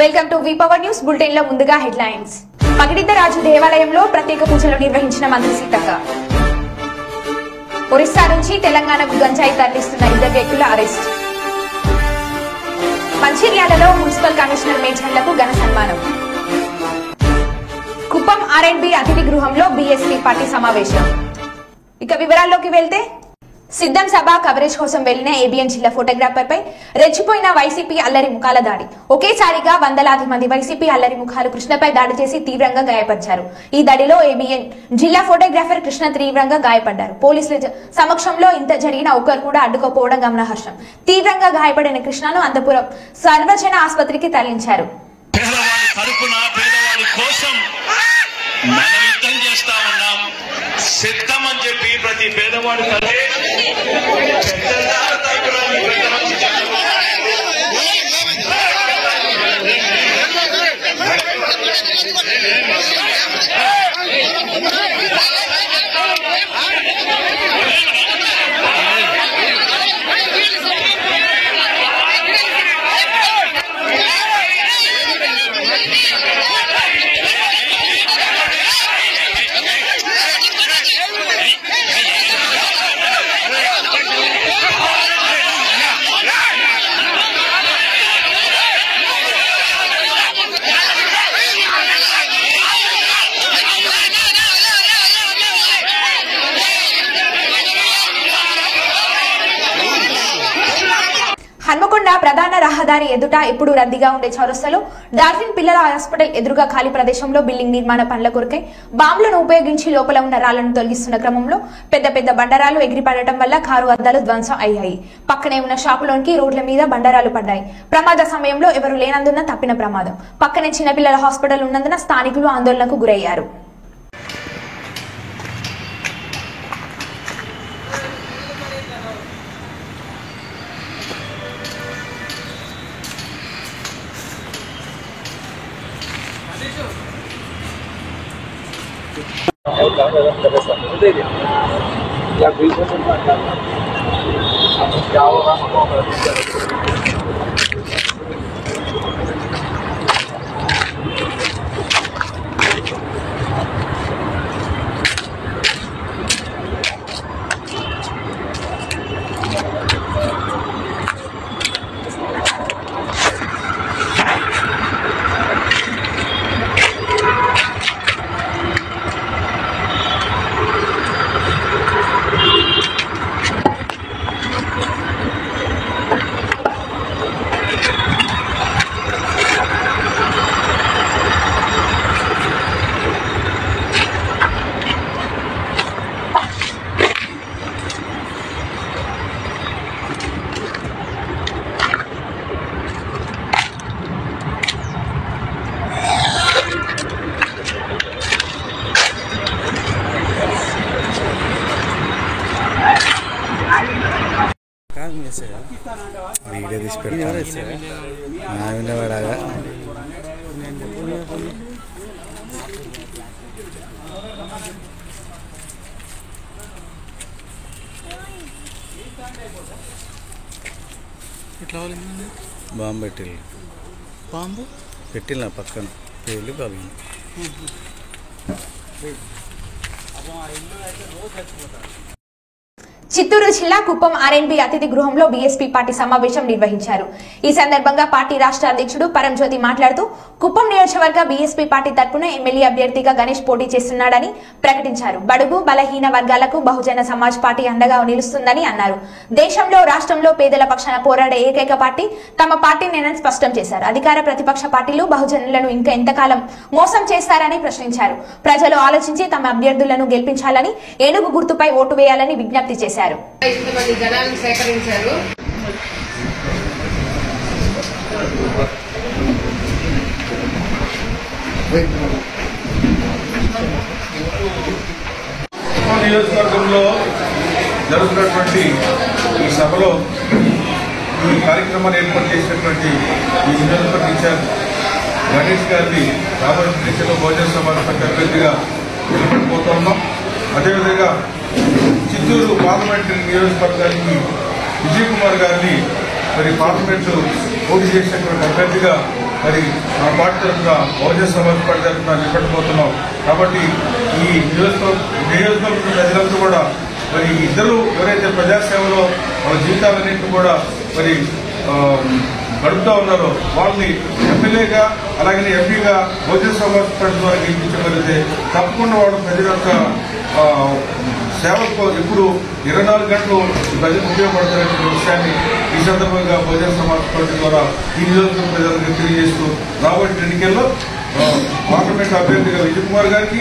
Welcome to V power news bulletin లో ముందుగా headlines. Pagididdaraju దేవాలయంలో ప్రత్యేక పూజలు నిర్వహించిన మంత్రి సీతక్క. ఒరిస్సా నుంచి తెలంగాణకు గంజాయి తరలిస్తున్న 2 వ్యక్తుల అరెస్ట్. మంచిర్యాలలో మున్సిపల్ కమిషనర్ మేజర్లకు ఘన సన్మానం. కుప్పం R&B అతిథి గృహంలో బీఎస్పీ పార్టీ సమావేశం. ఇక వివరాల్లోకి వెళ్తే సిద్ధం సభ కవరేజ్ కోసం వెళ్లిన ఏబిఎన్ జిల్లా ఫోటోగ్రాఫర్ పై రెచ్చిపోయిన వైసీపీ అల్లరి ముఖాల దాడి. ఒకేసారిగా వందలాది మంది వైసీపీ అల్లరి ముఖాలు కృష్ణపై దాడి చేసి తీవ్రంగా గాయపరిచారు. ఈ దాడిలో ఏబిఎన్ జిల్లా ఫోటోగ్రాఫర్ కృష్ణ తీవ్రంగా గాయపడ్డారు. పోలీసుల సమక్షంలో ఇంత జరిగిన ఒకరు కూడా అడ్డుకోపోవడం గమనార్హం. తీవ్రంగా గాయపడిన కృష్ణను అంతపురం సర్వజన ఆసుపత్రికి తరలించారు. సిద్ధమని చెప్పి ప్రతి పేదవాడు హన్మకొండ ప్రధాన రహదారి ఎదుట ఎప్పుడు రద్దీగా ఉండే చౌరస్తాలో డాల్ఫిన్ పిల్లల హాస్పిటల్ ఎదురుగా ఖాళీ ప్రదేశంలో బిల్డింగ్ నిర్మాణ పనుల కొరకై బాంబులను ఉపయోగించి లోపల ఉన్న రాళ్లను తొలగిస్తున్న క్రమంలో పెద్ద పెద్ద బండరాలు ఎగిరిపడటం వల్ల కారు అద్దాలు ధ్వంసం అయ్యాయి. పక్కనే ఉన్న షాపులోనికి రోడ్ల మీద బండరాలు పడ్డాయి. ప్రమాద సమయంలో ఎవరు లేనందున తప్పిన ప్రమాదం. పక్కనే చిన్నపిల్లల హాస్పిటల్ ఉన్నందున స్థానికులు ఆందోళనకు గురయ్యారు. వీడియో తీసి పెడతాను. బాంబు పెట్టిన పక్కన పేర్లు కావాలి. చిత్తూరు జిల్లా కుప్పం R&B అతిథి గృహంలో బీఎస్పీ పార్టీ సమావేశం నిర్వహించారు. ఈ సందర్భంగా పార్టీ రాష్ట్ర అధ్యక్షుడు పరంజ్యోతి మాట్లాడుతూ కుప్పం నియోజకవర్గ బీఎస్పీ పార్టీ తరపున ఎమ్మెల్యే అభ్యర్థిగా గణేష్ పోటీ చేస్తున్నాడని ప్రకటించారు. బడుగు బలహీన వర్గాలకు బహుజన సమాజ్ పార్టీ అండగా నిలుస్తుందని అన్నారు. దేశంలో రాష్ట్రంలో పేదల పక్షాన పోరాడే ఏకైక పార్టీ తమ పార్టీనేనని స్పష్టం చేశారు. అధికార ప్రతిపక్ష పార్టీలు బహుజనులను ఇంకా ఎంతకాలం మోసం చేస్తారని ప్రశ్నించారు. ప్రజలు ఆలోచించి తమ అభ్యర్థులను గెలిపించాలని ఏనుగు గుర్తుపై ఓటు వేయాలని విజ్ఞప్తి చేశారు. ఇంతమంది జనాలను సేకరించారు. నియోజకవర్గంలో జరుగుతున్నటువంటి ఈ సభలో ఈ కార్యక్రమాన్ని ఏర్పాటు చేసినటువంటి ఈ నియోజకవర్గ ఇన్ఛార్జ్ గణేష్ గారిని రాబోయే దిశలో బహుజన సమాజ్ పార్టీ అభ్యర్థిగా నిలబడిపోతా ఉన్నాం. అదేవిధంగా చిత్తూరు పార్లమెంటరీ నియోజకవర్గానికి విజయ్ కుమార్ గారిని మరి పార్లమెంటు పోటీ చేసినటువంటి అభ్యర్థిగా మరి మా పార్టీ తరఫున బహుజన సమాజ్ పార్టీ తరఫున నిలబడిపోతున్నాం. కాబట్టి ఈ నియోజకవర్గ ప్రజలందరూ కూడా మరి ఇద్దరు ఎవరైతే ప్రజాసేవలో జీవితాలన్నింటినీ కూడా మరి గడుపుతా ఉన్నారో వాళ్ళని ఎమ్మెల్యేగా అలాగే ఎంపీగా బహుజన సమాజ్ పార్టీ ద్వారా గెలిపించగలిగితే తప్పకుండా వాళ్ళు ప్రజల యొక్క సేవకు ఇప్పుడు 24 గంటలు ప్రజలకు ఉపయోగపడుతున్న విషయాన్ని ఈ సందర్భంగా బహుజన సమాజ్ పార్టీ ద్వారా ఈ నియోజకవర్గ ప్రజలకు తెలియజేస్తూ రాబోయే ఎన్నికల్లో పార్లమెంట్ అభ్యర్థిగా విజయ్ కుమార్ గారికి,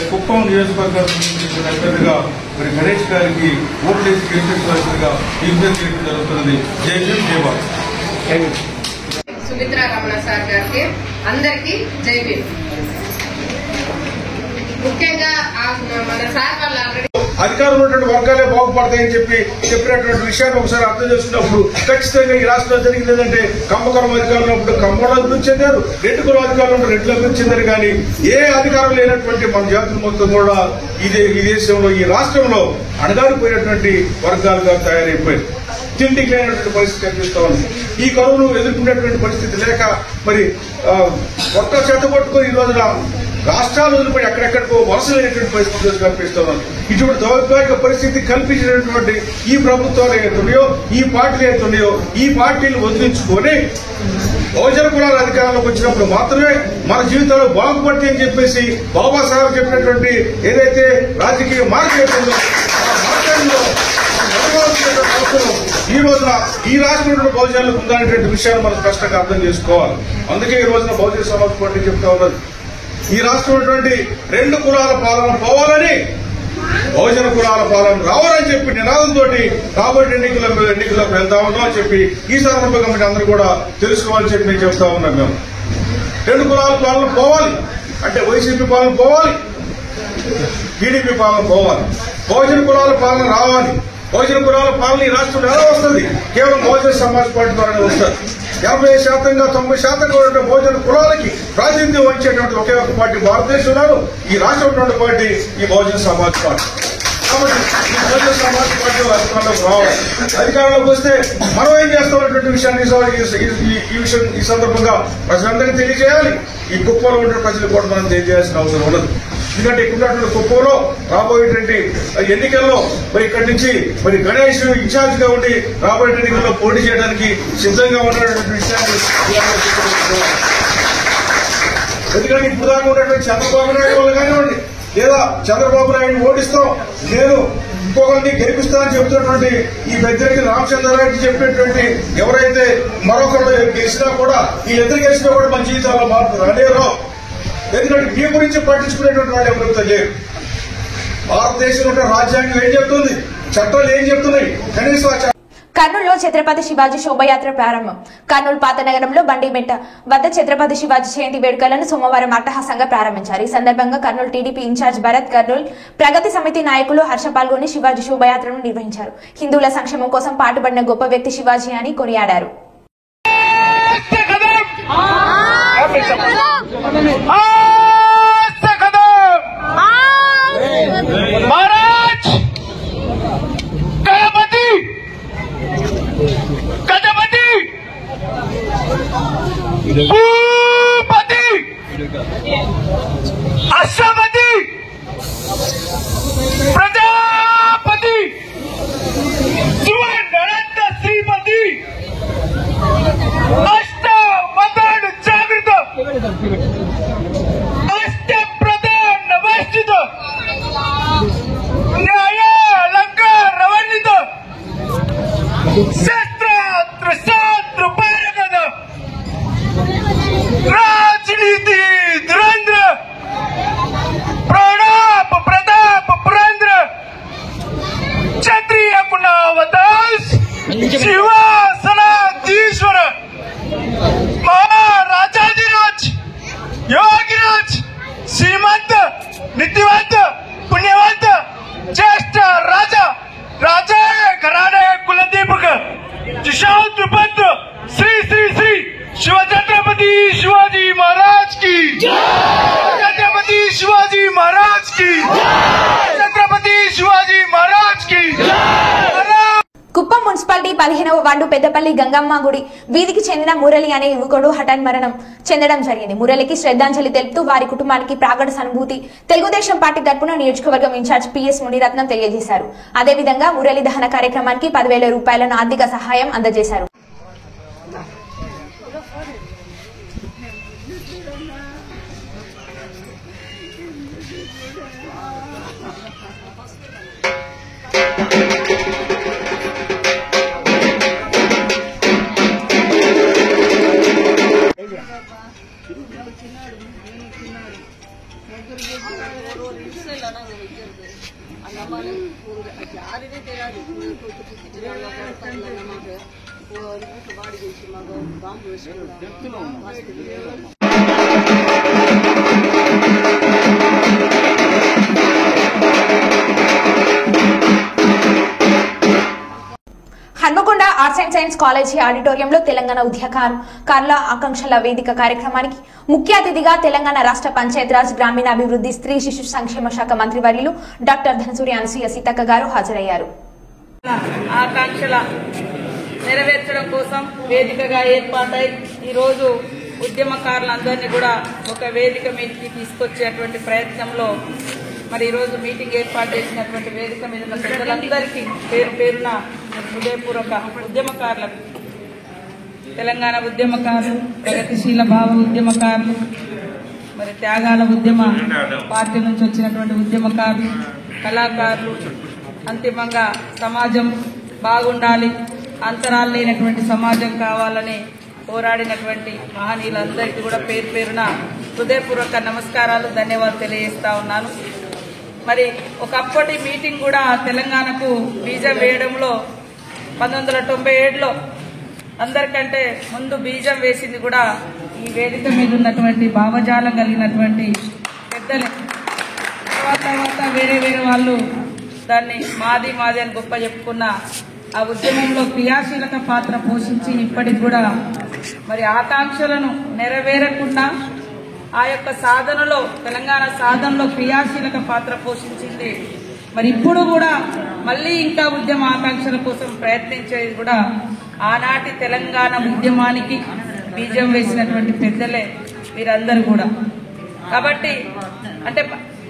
కుప్పం నియోజకవర్గానికి అభ్యర్థిగా మరి గణేష్ గారికి ఓట్లేసి గెలిపించవలసిందిగా ఈ విజ్ఞప్తి జరుగుతున్నది. జై భీమ్, జై భారత్. సుమిత్రా రమణ సార్ గారికి అందరికీ జై భీమ్. ముఖ్యంగా మన సార్ వాళ్ళు ఆల్రెడీ అధికారంలో ఉన్నటువంటి వర్గాలే బాగుపడతాయని చెప్పినటువంటి విషయాన్ని ఒకసారి అర్థం చేసుకున్నప్పుడు ఖచ్చితంగా ఈ రాష్ట్రంలో జరిగింది ఏంటంటే కమ్మకులం అధికారులు ఉన్నప్పుడు కమ్మలు అభివృద్ధి చెందారు, రెడ్డి కులం అధికారులు ఉన్నప్పుడు రెడ్లు అభివృద్ధి చెందారు. కానీ ఏ అధికారం లేనటువంటి మన జాతులు మొత్తం కూడా ఈ దేశంలో ఈ రాష్ట్రంలో అణగారిపోయినటువంటి వర్గాలుగా తయారైపోయింది. తిండికి లేనటువంటి పరిస్థితి కనిపిస్తా ఉంది. ఈ కరువును ఎదుర్కొనేటువంటి పరిస్థితి లేక మరి కొత్త చేత పట్టుకొని ఈ రోజున రాష్ట్రాలు వదిలిపోయి ఎక్కడెక్కడికో వలసలైనటువంటి పరిస్థితులు కనిపిస్తున్నాను. ఇటువంటి దౌర్భాగ్య పరిస్థితి కల్పించినటువంటి ఈ ప్రభుత్వాలు ఏతున్నాయో, ఈ పార్టీలు ఏతున్నాయో, ఈ పార్టీలు వదిలించుకొని బహుజన కులాల అధికారంలోకి వచ్చినప్పుడు మాత్రమే మన జీవితాలు బాగుపడతాయి అని చెప్పేసి బాబాసాహెబ్ చెప్పినటువంటి ఏదైతే రాజకీయ మార్గం ఏతుందో ఆ మార్గంలో ఈ రోజున ఈ రాష్ట్రంలో బహుజనులకు ఉందనేటువంటి విషయాన్ని మనం స్పష్టంగా అర్థం చేసుకోవాలి. అందుకే ఈ రోజున బహుజన సమాజ్ పార్టీ చెప్తా ఉన్నది, ఈ రాష్ట్రం ఉన్నటువంటి 2 కులాల పాలన పోవాలని, బహుజన కులాల పాలన రావాలని చెప్పి నినాదంతో రాబోయే ఎన్నికలకు వెళ్తా ఉన్నాం అని చెప్పి ఈ సందర్భంగా మీరు అందరూ కూడా తెలుసుకోవాలని చెప్పి నేను చెప్తా ఉన్నాను. మేము 2 కులాల పాలన పోవాలి అంటే వైసీపీ పాలన పోవాలి, టీడీపీ పాలన పోవాలి, బహుజన కులాల పాలన రావాలి. బహుజన కులాల పాలన ఈ రాష్ట్రంలో ఎలా వస్తుంది? కేవలం బహుజన సమాజ్ పార్టీ ద్వారానే వస్తుంది. 80% 90% బహుజన కులాలకి ప్రాతినిధ్యం వహించేటువంటి ఒకే ఒక పార్టీ భారతదేశంలో ఈ రాష్ట్రంలో పార్టీ ఈ బహుజన సమాజ్ పార్టీ. కాబట్టి ఈ బహుజన సమాజ్ పార్టీ అధికారంలోకి రావాలి. అధికారంలోకి వస్తే మనం ఏం చేస్తామన్నటువంటి విషయాన్ని ఈ సందర్భంగా ప్రజలందరికీ తెలియజేయాలి. ఈ కుప్పంలో ఉండే ప్రజలు కూడా మనం తెలియజేయాల్సిన అవసరం ఉన్నది. ఎందుకంటే ఇక్కడ కుప్పంలో రాబోయేటువంటి ఎన్నికల్లో మరి ఇక్కడి నుంచి మరి గణేష్ ఇన్ఛార్జ్ గా ఉండి రాబోయే ఎన్నికల్లో పోటీ చేయడానికి సిద్ధంగా ఉన్నటువంటి విషయాన్ని ఎందుకంటే ఇప్పుడు దాకా ఉన్నటువంటి చంద్రబాబు నాయుడు వాళ్ళు కానివ్వండి లేదా చంద్రబాబు నాయుడు ఓడిస్తాం నేను ఇంకొకరిని గెలిపిస్తానని చెబుతున్నటువంటి ఈ పెద్దరికి రామచంద్రారెడ్డి చెప్పినటువంటి ఎవరైతే మరొకరు గెలిచినా కూడా ఈ ఇద్దరు గెలిచినా కూడా మన జీవితాల్లో మార్పు రాలేరో. ఎందుకంటే మీ గురించి పట్టించుకునేటువంటి వాళ్ళు ఎవరితో లేరు. భారతదేశంలో రాజ్యాంగం ఏం చెప్తుంది, చట్టాలు ఏం చెప్తున్నాయి, కనీసం కర్నూలులో ఛత్రపతి శివాజీ శోభయాత్ర ప్రారంభం. కర్నూలు పాత నగరంలో బండిమెట్ట వద్ద ఛత్రపతి శివాజీ జయంతి వేడుకలను సోమవారం అట్టహాసంగా ప్రారంభించారు. ఈ సందర్భంగా కర్నూలు టీడీపీ ఇన్ఛార్జ్ భరత్, కర్నూలు ప్రగతి సమితి నాయకులు హర్ష పాల్గొని శివాజీ శోభయాత్రను నిర్వహించారు. హిందువుల సంక్షేమం కోసం పాటుపడిన గొప్ప వ్యక్తి శివాజీ అని కొనియాడారు. अष्टपति प्रजापति सुवर्णरत्न श्रीपति अष्टवतान जागृत अष्ट प्रधान नवस्थित न्याय अलंकार रवन्वित शस्त्रास्त्र शास्त्र पारगत राजनीति धुरंधर प्रताप पुरेंद्र क्षत्रिय कुनावदास 15వ వార్డు పెద్దపల్లి గంగమ్మ గుడి వీధికి చెందిన మురళి అనే యువకుడు హఠాన్మరణం చెందడం జరిగింది. మురళికి శ్రద్ధాంజలి తెలుపుతూ వారి కుటుంబానికి ప్రాగఢ సానుభూతి తెలుగుదేశం పార్టీ తరపున నియోజకవర్గం ఇన్ఛార్జ్ PS మునిరత్నం తెలియజేశారు. అదేవిధంగా మురళి దహన కార్యక్రమానికి 10,000 రూపాయలను ఆర్థిక సహాయం అందజేశారు. Hanamkonda arts and science college ఆడిటోరియంలో తెలంగాణ ఉద్యమకారుల ఆకాంక్షల వేదిక కార్యక్రమానికి ముఖ్య అతిథిగా తెలంగాణ రాష్ట్ర పంచాయతీరాజ్ గ్రామీణాభివృద్ధి స్త్రీ శిశు సంక్షేమ శాఖ మంత్రివర్యులు డాక్టర్ ధనసూరి అనసూయ సీతక్క గారు హాజరయ్యారు. ఆకాంక్షల నెరవేర్చడం కోసం వేదికగా ఏర్పాటై ఈరోజు ఉద్యమకారులందరినీ కూడా ఒక వేదిక మీదకి తీసుకొచ్చేటువంటి ప్రయత్నంలో మరి ఈరోజు మీటింగ్ ఏర్పాటు చేసినటువంటి వేదిక మీద ఉన్న ప్రజలందరికీ పేరు పేరున హృదయపూర్వక ఉద్యమకారులకు, తెలంగాణ ఉద్యమకారులు, ప్రగతిశీల భావ ఉద్యమకారులు, మరి త్యాగాల ఉద్యమ పార్టీ నుంచి వచ్చినటువంటి ఉద్యమకారులు, కళాకారులు, అంతిమంగా సమాజం బాగుండాలి, అంతరాలు లేనటువంటి సమాజం కావాలని పోరాడినటువంటి మహనీయులందరికీ కూడా పేరు పేరున హృదయపూర్వక నమస్కారాలు, ధన్యవాదాలు తెలియజేస్తా ఉన్నాను. మరి ఒకప్పటి మీటింగ్ కూడా తెలంగాణకు బీజం వేయడంలో 1997లో అందరికంటే ముందు బీజం వేసింది కూడా ఈ వేదిక మీద ఉన్నటువంటి భావజాలం కలిగినటువంటి పెద్దలే. తర్వాత వేరే వాళ్ళు దాన్ని మాది అని గొప్ప చెప్పుకున్న ఆ ఉద్యమంలో క్రియాశీలక పాత్ర పోషించి ఇప్పటికి కూడా మరి ఆకాంక్షలను నెరవేరకుండా ఆ యొక్క సాధనలో, తెలంగాణ సాధనలో క్రియాశీలక పాత్ర పోషించింది. మరి ఇప్పుడు కూడా మళ్ళీ ఇంకా ఉద్యమ ఆకాంక్షల కోసం ప్రయత్నించేది కూడా ఆనాటి తెలంగాణ ఉద్యమానికి బీజం వేసినటువంటి పెద్దలే వీరందరూ కూడా. కాబట్టి అంటే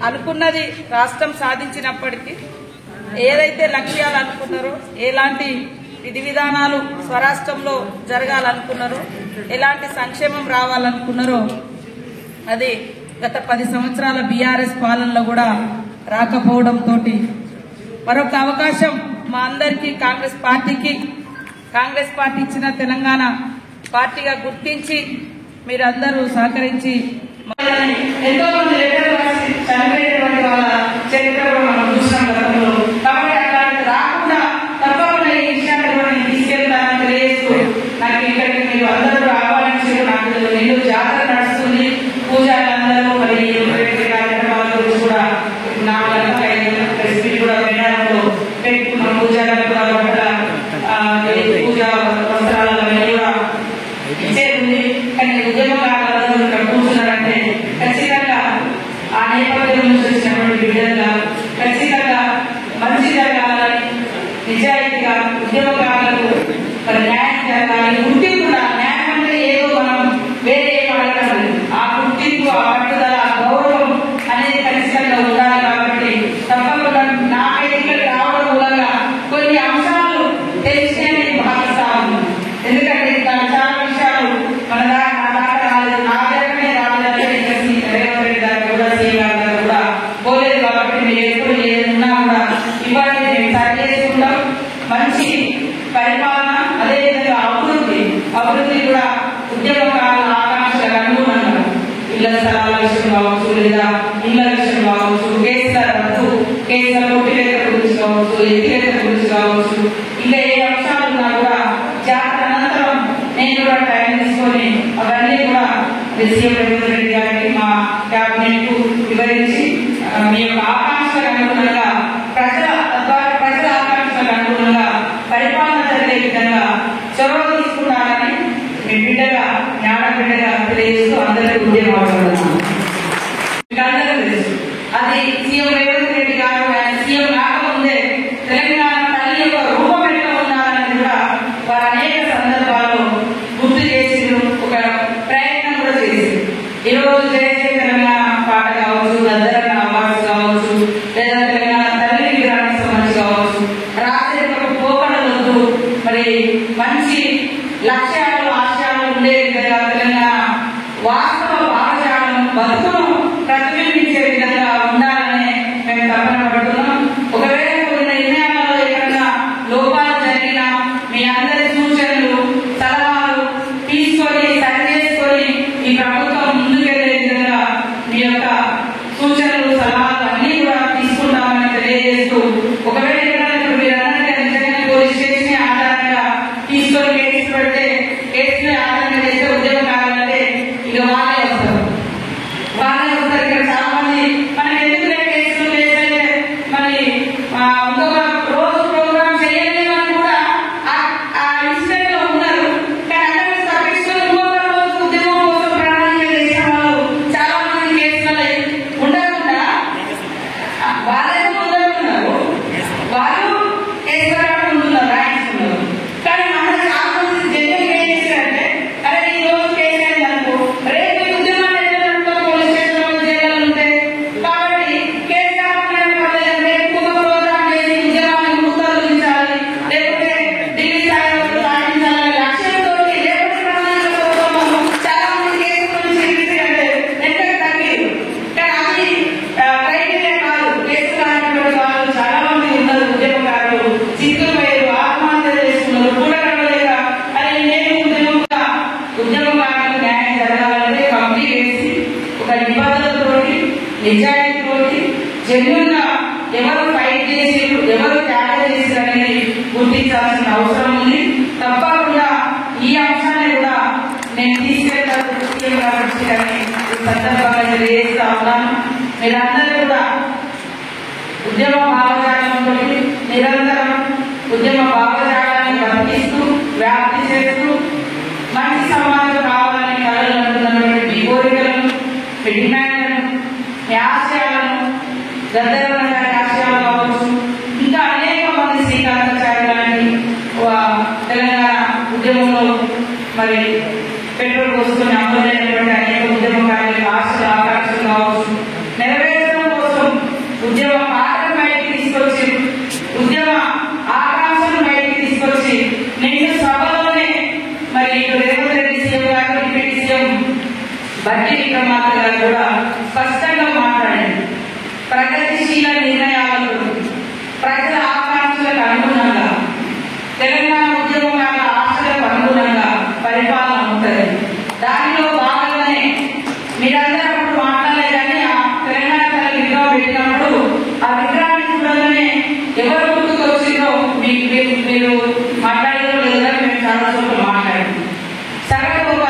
అనుకున్నది రాష్ట్రం సాధించినప్పటికీ ఏదైతే లక్ష్యాలు అనుకున్నారో, ఎలాంటి విధి విధానాలు స్వరాష్ట్రంలో జరగాలనుకున్నారో, ఎలాంటి సంక్షేమం రావాలనుకున్నారో అది గత 10 సంవత్సరాల బీఆర్ఎస్ పాలనలో కూడా రాకపోవడంతో మరొక అవకాశం మా అందరికీ కాంగ్రెస్ పార్టీ ఇచ్చిన తెలంగాణ పార్టీగా గుర్తించి మీరందరూ సహకరించి ఎంతో మంది చనిపోయినటువంటి వాళ్ళ చరిత్ర కూడా మనం చూసినాం గతంలో. కాబట్టి అట్లాంటి రాకుండా తప్పకుండా ఈ విషయాన్ని కూడా నేను తీసుకెళ్తానని తెలియజేస్తూ నాకు ఇక్కడికి మీరు అందరూ ఆహ్వానించి నాకు ఎన్నో జాతర నడుస్తుంది, పూజలందరూ మరి కార్యక్రమాల గురించి కూడా 4-5 ప్రెస్ మీట్ కూడా మేడారంలో పెట్టుకున్న పూజలకు కూడా పూజా వస్త్రాలన్నీ కూడా ఇచ్చేది. కానీ ఉద్యమకారులందరూ ఇక్కడ కూర్చున్నారంటే ఖచ్చితంగా ఆ నేపథ్యం నుంచి వచ్చినటువంటి బిడ్డలుగా ఖచ్చితంగా మంచి జరగాలని, నిజాయితీగా ఉద్యమకారులకు మరి న్యాయం జరగాలని, గుర్తింపు కూడా న్యాయం అంటే ఏదో మనం వేరే అడగడం, ఆ గుర్తింపు, ఆ పట్టుదల, ఆ గౌరవం అనేది ఖచ్చితంగా ఉండాలి. కాబట్టి తప్పకుండా నాకైతే ఇక్కడ రావడం మూలంగా కొన్ని అంశాలు తెలిసే నేను భావిస్తా ఉన్నాను. ఎందుకంటే ఇంకా చాలా విషయాలు మన దాకా రాలేదు, నా దగ్గరనే రాలేదంటే రేవంత్ రెడ్డి గారు కూడా సీఎం గారు కూడా పోలేదు. కాబట్టి మీరు ఎప్పుడు ఏదన్నా కూడా ఇవ్వండి, మేము సరి చేసుకుంటాం. మంచి పరిపాలన, అదేవిధంగా అభివృద్ధి కూడా ఉద్యమకారుల ఆకాంక్షలకు అనుగుణంగా ఇళ్ల స్థలాల విషయం కావచ్చు, లేదా ఇళ్ల విషయం కావచ్చు, కేసుల రద్దు, కేసుల కొట్టివేత గురించి కావచ్చు, ఎత్తివేత గురించి కావచ్చు, ఇంకా ఏ అంశాలు ఉన్నా కూడా జాతర అనంతరం నేను కూడా టైం తీసుకొని అవన్నీ కూడా సీఎం రేవంత్ రెడ్డి గారికి, మా క్యాబినెట్ కు వివరించి మీ యొక్క ఆకాంక్షలకు అనుగుణంగా ప్రజల ఆకాంక్షలకు అనుగుణంగా పరిపాలన జరిగే విధంగా చొరవ తీసుకుంటారని మీ బిడ్డగా, జ్ఞాన బిడ్డగా తెలియజేస్తూ అందరికీ ఉద్యమం తెలుసు. అది సీఎం రేవంత్ రెడ్డి గారు ఆయన సీఎం కాకముందే తెలంగాణ తల్లి యొక్క రూపం ఎట్లా ఉండాలని కూడా ఈరోజు చేసే తెలంగాణ పాట కావచ్చు, గద్దరన్న అవార్డ్స్ కావచ్చు, లేదా తెలంగాణ తల్లి విధానానికి సంబంధించి కావచ్చు, రాసే పోకడలొద్దు, మరి మంచి లక్ష్యాలు ఆశయాలు ఉండే విధంగా తెలంగాణ వాస్తవ భావజాలం బతుకును ప్రతిబింబించే విధంగా ఉండాలని మేము తపన పడుతున్నాం. ఒకవేళ కొన్ని నిర్ణయాలలో ఏమైనా లోపాలు జరిగినా మీ అందరి సూచనలు సలహాలు తీసుకొని సరి చేసుకొని ఈ ప్రభుత్వం ముందుకెళ్లే విధంగా మీ యొక్క సూచనలు సలహాలు అన్ని కూడా తీసుకుంటామని తెలియజేస్తూ, ఒకవేళ ఇప్పుడు మీరు అన్నట్టు నిజంగా పోలీస్ స్టేషన్ ఆధారంగా తీసుకొని కేసు పెడితే కేసుని ఆధారంగా చేసే ఉద్యోగం కావాలంటే ఇక వాళ్ళే వస్తారు. ఇక్కడ చాలా మంది మనకి ఎందుకు కేసులు చేస్తే మరి ఇంకొక రోజు ప్రోగ్రామ్ చేయండి అని కూడా ఆ ఇన్సిడెంట్ లో ఉన్నారు. కానీ అక్కడ తప్పించుకొని ఇంకొక రోజు ఉద్యోగం కోసం ప్రణాళిక చేసిన వాళ్ళు చాలా మంది కేసులలో ఉండకుండా వాళ్ళే ఉండకున్నారు, వాళ్ళు కేసులు ఉంటున్నారు, రాయించుకున్నారు. కానీ మన చాలా మంది జడ్జి ఏం చేశారంటే, అరే ఈ రోజు కేసు అయింది అనుకో, రేపు ఉద్యమాలు పోలీస్ స్టేషన్ లో జైలు ఉంటాయి కాబట్టి కేసు కాకుండా రేపు ప్రోగ్రామ్ చేసి ఉద్యమాన్ని ముస్తాదించాలి, లేకపోతే ఢిల్లీ స్థాయిలో సాధించాలి లక్ష్యంతో లేకపోతే చాలా మంది కేసు గురించి అంటే ఎంత తగ్గింది. కానీ అది క్రైటీరియా కాదు. కేసు కానటువంటి వాళ్ళు చాలా మంది ఉన్నారు. ఉద్యమకారులు సిగ్గుపోయారు, ఆత్మహత్య చేసుకున్నారు, కూడగడలేక అరే నేను ఉద్యమకారులకు న్యాయం జరగాలంటే కంప్లీట్ చేసి ఒక నిబద్ధతతోటి నిజాయితీతోటి జెన్యూన్ గా ఎవరు ఫైట్ చేసి ఎవరు త్యాగం చేసి అనేది గుర్తించాల్సిన అవసరం ఉంది. తప్పకుండా ఈ అంశాన్ని కూడా నేను తీసుకెళ్తాను కాబట్టి ఈ సందర్భంగా తెలియజేస్తా ఉన్నాను. మీరందరూ కూడా ఉద్యమ భావజాలంతో నిరంతరం ఉద్యమ భావజాలాన్ని బతికిస్తూ వ్యాప్తి చేస్తూ మంచి సమాజం కావాలని కళలు అంటున్నటువంటి మీ కోరికలను, మీ డిమాండ్లను, మీ ఆశయాలను, గద్దరన్న గారి ఆశయాలు కావచ్చు, ఇంకా అనేక మంది శ్రీకాంతాచార్య లాంటి తెలంగాణ ఉద్యమంలో మరి పెట్రోల్ పోసుకొని అమలైనటువంటి అనేక ఉద్యమకారుల ఆశలు ఆకాంక్షలు కావచ్చు నెరవేర్చడం కోసం ఉద్యమ పాటను బయటికి తీసుకొచ్చి ఉద్యమ ఆకాంక్షను బయటికి తీసుకొచ్చి నేను సభలోనే మరి రేవంత్ రెడ్డి సీఎం గారు, డిప్యూటీ సీఎం బట్టి విక్రమార్క గారు కూడా స్పష్టంగా మాట్లాడండి. ప్రగతిశీల నిర్ణయాలతో ప్రజల ఆకాంక్షలకు అనుగుణంగా తెలంగాణ ఉద్యమకారుల ఆశలకు అనుగుణంగా పరిపాలన ఉంటుంది. దానిలో భాగంగానే మీరందరూ అప్పుడు మాట్లాడలేదని ఆ తెలంగాణ తల్లి విగ్రహం పెట్టినప్పుడు ఆ విగ్రహాన్ని చూడగానే ఎవరు గుర్తుకు వచ్చిందో మీరు మాట్లాడారో లేదని మేము చాలా చోట్ల మాట్లాడాము. సగటు ఒక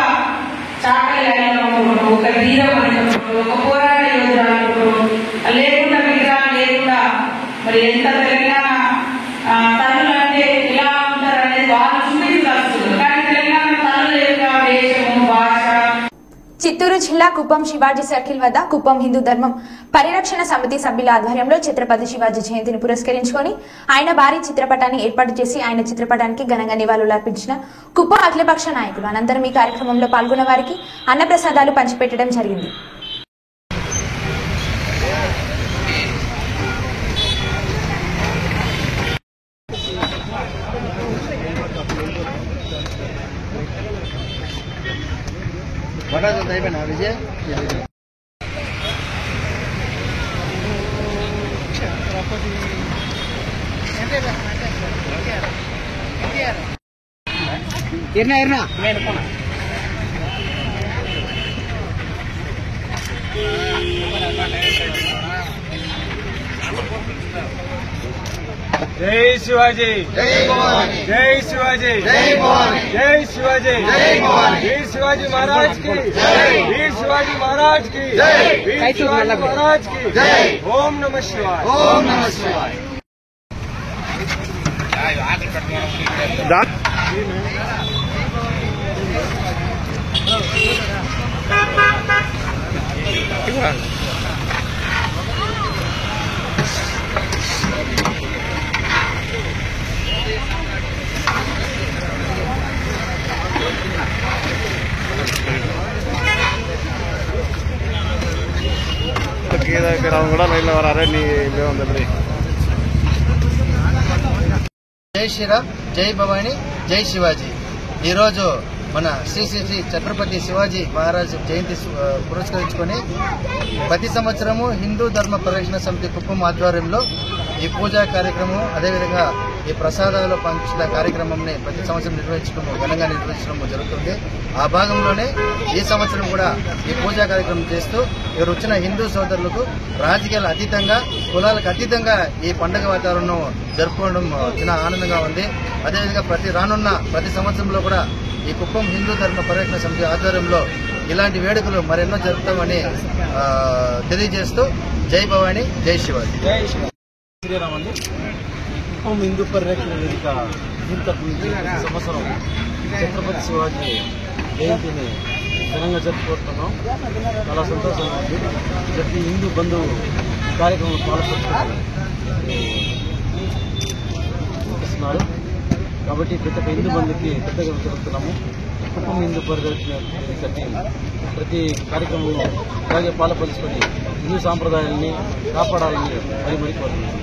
చాకలి అనుకుంటున్నాం, ఒక ధీరం అనుకుంటున్నాం, ఒక పోరాట యోధులు అనుకుంటున్నాం. లేకుండా విగ్రహం లేకుండా మరి ఎంత తెలంగాణ తల్లులు అంటే ఎలా ఉంటారు అనేది వాళ్ళు చూపించాల్సింది. కానీ తెలంగాణ తల్లుల యొక్క వేషము భాష. చిత్తూరు జిల్లా కుప్పం శివాజీ సర్కిల్ వద్ద కుప్పం హిందూ ధర్మం పరిరక్షణ సమితి సభ్యుల ఆధ్వర్యంలో ఛత్రపతి శివాజీ జయంతిని పురస్కరించుకొని ఆయన భారీ చిత్రపటాన్ని ఏర్పాటు చేసి ఆయన చిత్రపటానికి ఘనంగా నివాళులర్పించిన కుప్పం అఖిలపక్ష నాయకులు. అనంతరం ఈ కార్యక్రమంలో పాల్గొన్న వారికి అన్నప్రసాదాలు పంచిపెట్టడం జరిగింది. జై శివాజీ, జై భవానీ, జై శివాజీ, జై భవానీ, జై శివాజీ, జై భవానీ, వీర్ శివాజీ महाराज की जय, वीर शिवाजी महाराज की जय, वीर शिवाजी महाराज की जय। ओम नमः शिवाय, ओम नमः शिवाय। కూడా లైన్లో వరారే నీ ఉందండి. జై శ్రీరామ్, జై భవాని, జై శివాజీ. ఈరోజు మన శ్రీ శ్రీ శ్రీ ఛత్రపతి శివాజీ మహారాజ్ జయంతి పురస్కరించుకొని ప్రతి సంవత్సరము హిందూ ధర్మ పరిరక్షణ సమితి కుప్పం ఆధ్వర్యంలో ఈ పూజా కార్యక్రమం, అదేవిధంగా ఈ ప్రసాదాలు పంచిన కార్యక్రమంని ప్రతి సంవత్సరం ఘనంగా నిర్వహించడం జరుగుతుంది. ఆ భాగంలోనే ఈ సంవత్సరం కూడా ఈ పూజా కార్యక్రమం చేస్తూ ఇక్కడ వచ్చిన హిందూ సోదరులకు రాజకీయాలు అతీతంగా, కులాలకు అతీతంగా ఈ పండుగ వాతావరణం జరుపుకోవడం చాలా ఆనందంగా ఉంది. అదేవిధంగా ప్రతి సంవత్సరంలో కూడా ఈ కుప్పం హిందూ ధర్మ పరిరక్షణ సమితి ఆధ్వర్యంలో ఇలాంటి వేడుకలు మరెన్నో జరుపుతామని తెలియజేస్తూ జై భవాని, జై శివాజీ. శ్రీరామ్ అండి. కుప్పం హిందూ పరిరక్షణ వేదిక ప్రతి సంవత్సరం ఛత్రపతి శివాజీ జయంతిని ఘనంగా జరుపుకుంటున్నాం. చాలా సంతోషంగా ఉంది. ప్రతి హిందూ బంధువు కార్యక్రమం పాల్గొంటున్నారు కాబట్టి ప్రతి ఒక్క హిందూ బంధుకి పెద్దగా జరుపుతున్నాము. కుటుంబం హిందూ పరిరక్షణ వేదికని ప్రతి కార్యక్రమంలో అలాగే పాల్పంచుకొని హిందూ సాంప్రదాయాన్ని కాపాడాలని మరి కోరుతున్నాము.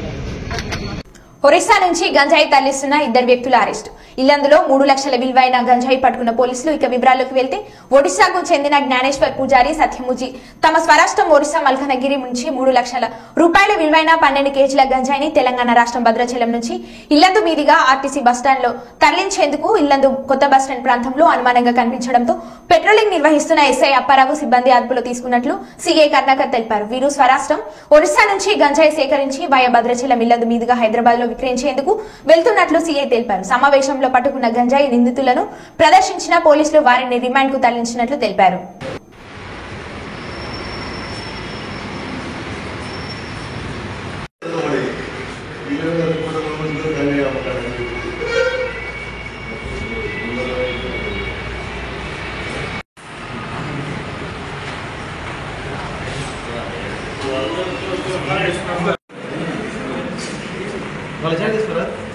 ఒరిస్సా నుంచి గంజాయి తరలిస్తున్న 2 వ్యక్తుల అరెస్టు. ఇల్లందులో 3 లక్షల విలువైన గంజాయి పట్టుకున్న పోలీసులు. ఇక వివరాల్లోకి వెళ్తే ఒడిశాకు చెందిన జ్ఞానేశ్వర్ పూజారి, సత్యముజి తమ స్వరాష్ట్రం ఒరిస్సా మల్కనగిరి నుంచి 3 లక్షల రూపాయల విలువైన 12 కేజీల గంజాయిని తెలంగాణ రాష్ట్రం భద్రాచలం నుంచి ఇల్లందు మీదుగా ఆర్టీసీ బస్టాండ్ లో తరలించేందుకు ఇల్లందు కొత్త బస్టాండ్ ప్రాంతంలో అనుమానంగా కనిపించడంతో పెట్రోలింగ్ నిర్వహిస్తున్న ఎస్ఐ అప్పారావు సిబ్బంది అదుపులో తీసుకున్నట్లు సీఐ కర్ణాకర్ తెలిపారు. వీరు స్వరాష్ట్రం ఒరిస్సా నుంచి గంజాయి సేకరించి వయా భద్రాచలం ఇల్లందు మీదుగా హైదరాబాద్ లో విక్రయించేందుకు వెళ్తున్నట్లు సీఐ తెలిపారు. సమావేశంలో పట్టుకున్న గంజాయి నిందితులను ప్రదర్శించిన పోలీసులు వారిని రిమాండ్ కు తరలించినట్లు తెలిపారు.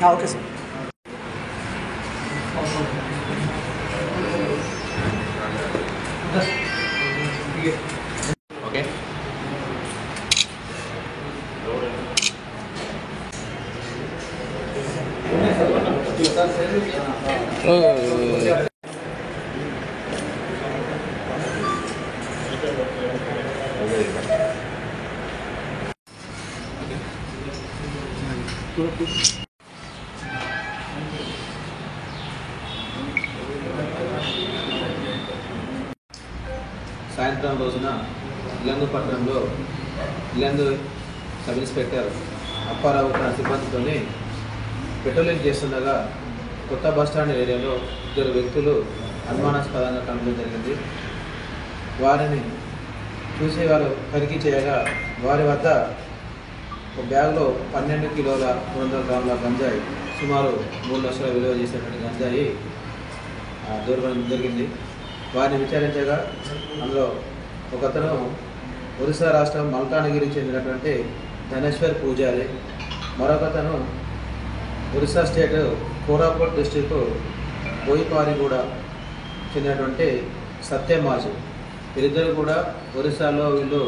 Okay sir. ఓకే సాయంత్రం రోజున ఇల్లందు పట్టణంలో ఇల్లందు సబ్ ఇన్స్పెక్టర్ అప్పారావు తన సిబ్బందితో పెట్రోలింగ్ చేస్తుండగా కొత్త బస్టాండ్ ఏరియాలో 2 వ్యక్తులు అనుమానాస్పదంగా కనడం జరిగింది. వారిని చూసి వారు తనిఖీ చేయగా వారి వద్ద ఒక బ్యాగ్లో 12 కిలోల 300 గ్రాముల గంజాయి, సుమారు 3 లక్షల విలువ చేసేటువంటి గంజాయి దొరకడం జరిగింది. వారిని విచారించగా అందులో ఒకతను ఒరిస్సా రాష్ట్రం మల్కానగిరికి చెందినటువంటి జ్ఞానేశ్వర్ పూజారి, మరొకతను ఒరిస్సా స్టేట్ కోరాపుట్ డిస్టిక్ బోయిపారిగూడ చెందినటువంటి సత్యమాజు. వీరిద్దరు కూడా ఒరిస్సాలో వీళ్ళు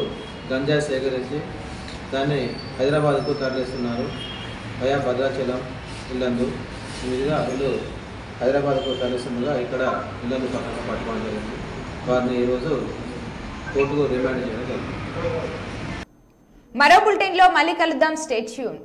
గంజాయి సేకరించి దాన్ని హైదరాబాద్కు తరలిస్తున్నారు. వయా భద్రాచలం ఇల్లందు మీదుగా వీళ్ళు హైదరాబాద్కు తరలిస్తుండగా ఇక్కడ ఇల్లందు పక్కన పట్టుకోవడం జరిగింది. వారిని ఈరోజు కోర్టుకు రిమాండ్ చేయడం జరిగింది. మరో బులెటిన్ లో మళ్ళీ కలుద్దాం. Stay tune.